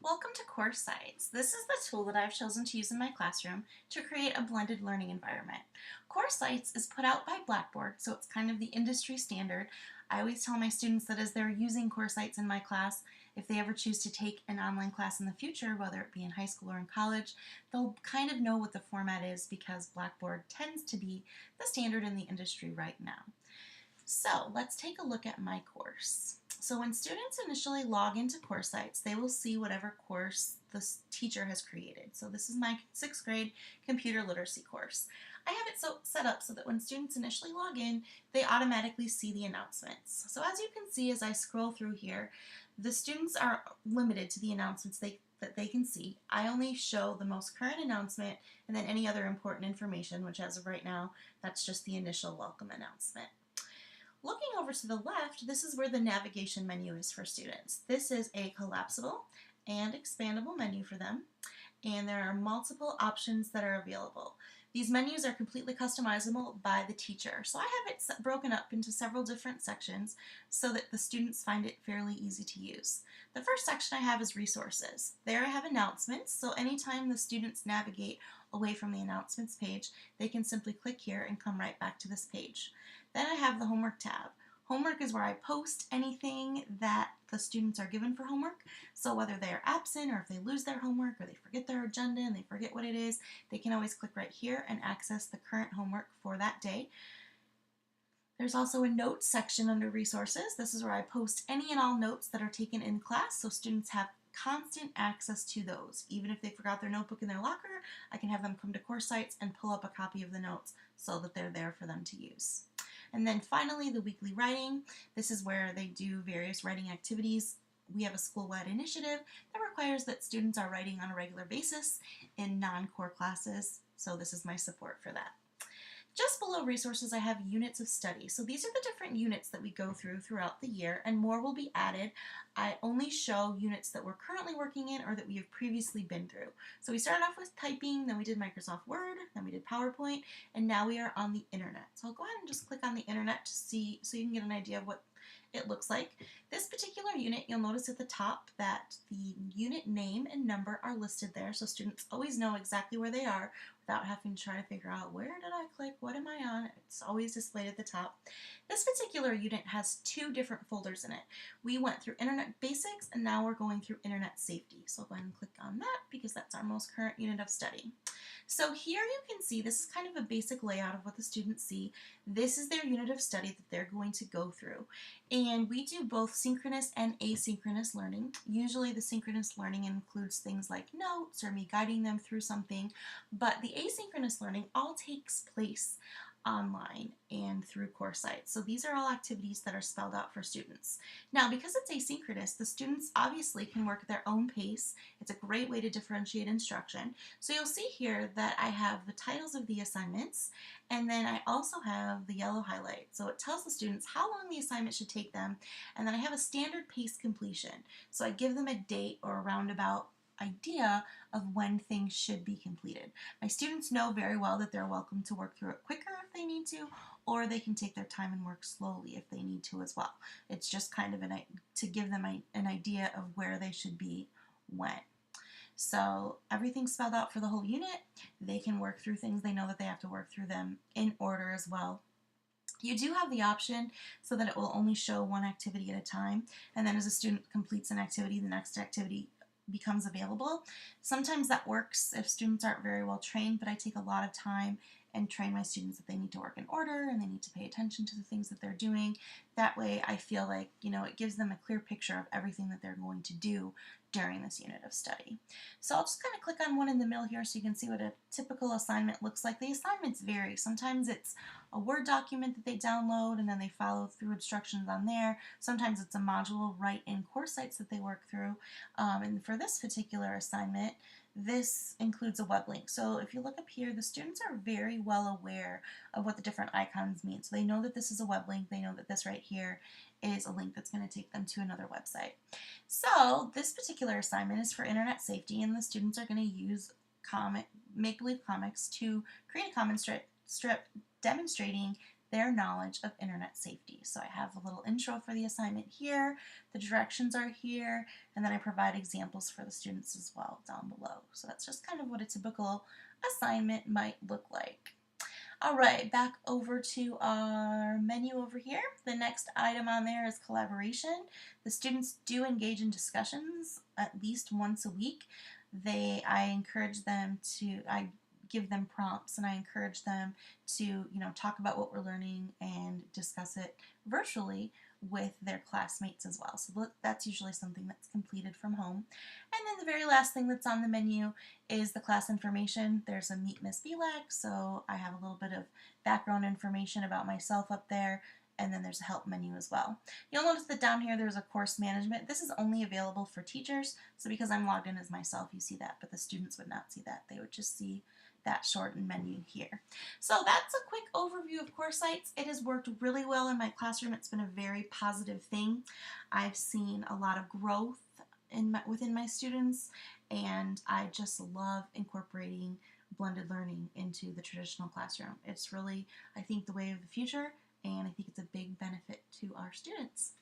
Welcome to CourseSites. This is the tool that I've chosen to use in my classroom to create a blended learning environment. CourseSites is put out by Blackboard, so it's kind of the industry standard. I always tell my students that as they're using CourseSites in my class, if they ever choose to take an online class in the future, whether it be in high school or in college, they'll kind of know what the format is because Blackboard tends to be the standard in the industry right now. So let's take a look at my course. So when students initially log into CourseSites, they will see whatever course the teacher has created. So this is my 6th grade computer literacy course. I have it set up so that when students initially log in, they automatically see the announcements. So as you can see as I scroll through here, the students are limited to the announcements that they can see. I only show the most current announcement and then any other important information, which as of right now, that's just the initial welcome announcement. Looking over to the left, this is where the navigation menu is for students. This is a collapsible and expandable menu for them, and there are multiple options that are available. These menus are completely customizable by the teacher, so I have it broken up into several different sections so that the students find it fairly easy to use. The first section I have is resources. There I have announcements, so anytime the students navigate away from the announcements page, they can simply click here and come right back to this page. Then I have the homework tab. Homework is where I post anything that the students are given for homework. So whether they are absent or if they lose their homework or they forget their agenda and they forget what it is, they can always click right here and access the current homework for that day. There's also a notes section under resources. This is where I post any and all notes that are taken in class so students have constant access to those. Even if they forgot their notebook in their locker, I can have them come to CourseSites and pull up a copy of the notes so that they're there for them to use. And then finally, the weekly writing. This is where they do various writing activities. We have a school-wide initiative that requires that students are writing on a regular basis in non-core classes, so this is my support for that. Just below resources, I have units of study. So these are the different units that we go through throughout the year, and more will be added. I only show units that we're currently working in or that we have previously been through. So we started off with typing, then we did Microsoft Word, then we did PowerPoint, and now we are on the internet. So I'll go ahead and just click on the internet to see, so you can get an idea of what it looks like. This particular unit, you'll notice at the top that the unit name and number are listed there, so students always know exactly where they are without having to try to figure out where did I click, what am I on. It's always displayed at the top. This particular unit has 2 different folders in it. We went through Internet Basics and now we're going through Internet Safety. So I'll go ahead and click on that because that's our most current unit of study. So here you can see this is kind of a basic layout of what the students see. This is their unit of study that they're going to go through. And we do both synchronous and asynchronous learning. Usually the synchronous learning includes things like notes or me guiding them through something, but the asynchronous learning all takes place online and through CourseSites. So these are all activities that are spelled out for students. Now, because it's asynchronous, the students obviously can work at their own pace. It's a great way to differentiate instruction. So you'll see here that I have the titles of the assignments, and then I also have the yellow highlight. So it tells the students how long the assignment should take them, and then I have a standard pace completion. So I give them a date or a roundabout idea of when things should be completed. My students know very well that they're welcome to work through it quicker if they need to, or they can take their time and work slowly if they need to as well. It's just kind of to give them an idea of where they should be when. So everything's spelled out for the whole unit. They can work through things. They know that they have to work through them in order as well. You do have the option so that it will only show one activity at a time, and then as a student completes an activity, the next activity becomes available. Sometimes that works if students aren't very well trained, but I take a lot of time and train my students that they need to work in order and they need to pay attention to the things that they're doing. That way I feel like, it gives them a clear picture of everything that they're going to do during this unit of study. So I'll just kind of click on one in the middle here so you can see what a typical assignment looks like. The assignments vary. Sometimes it's a Word document that they download and then they follow through instructions on there. Sometimes it's a module right in CourseSites that they work through. And for this particular assignment, this includes a web link. So if you look up here, the students are very well aware of what the different icons mean. So they know that this is a web link. They know that this right here is a link that's going to take them to another website. So this particular assignment is for internet safety, and the students are going to use make-believe comics to create a comic strip demonstrating their knowledge of internet safety. So I have a little intro for the assignment here, the directions are here, and then I provide examples for the students as well down below. So that's just kind of what a typical assignment might look like. All right, back over to our menu over here. The next item on there is collaboration. The students do engage in discussions at least once a week. I encourage them to, I give them prompts and I encourage them to, talk about what we're learning and discuss it virtually with their classmates as well. So that's usually something that's completed from home. And then the very last thing that's on the menu is the class information. There's a Meet Miss BLAC, so I have a little bit of background information about myself up there, and then there's a help menu as well. You'll notice that down here there's a course management. This is only available for teachers, so because I'm logged in as myself, you see that, but the students would not see that. They would just see that shortened menu here. So that's a quick overview of CourseSites. It has worked really well in my classroom. It's been a very positive thing. I've seen a lot of growth within my students, and I just love incorporating blended learning into the traditional classroom. It's really, I think, the way of the future, and I think it's a big benefit to our students.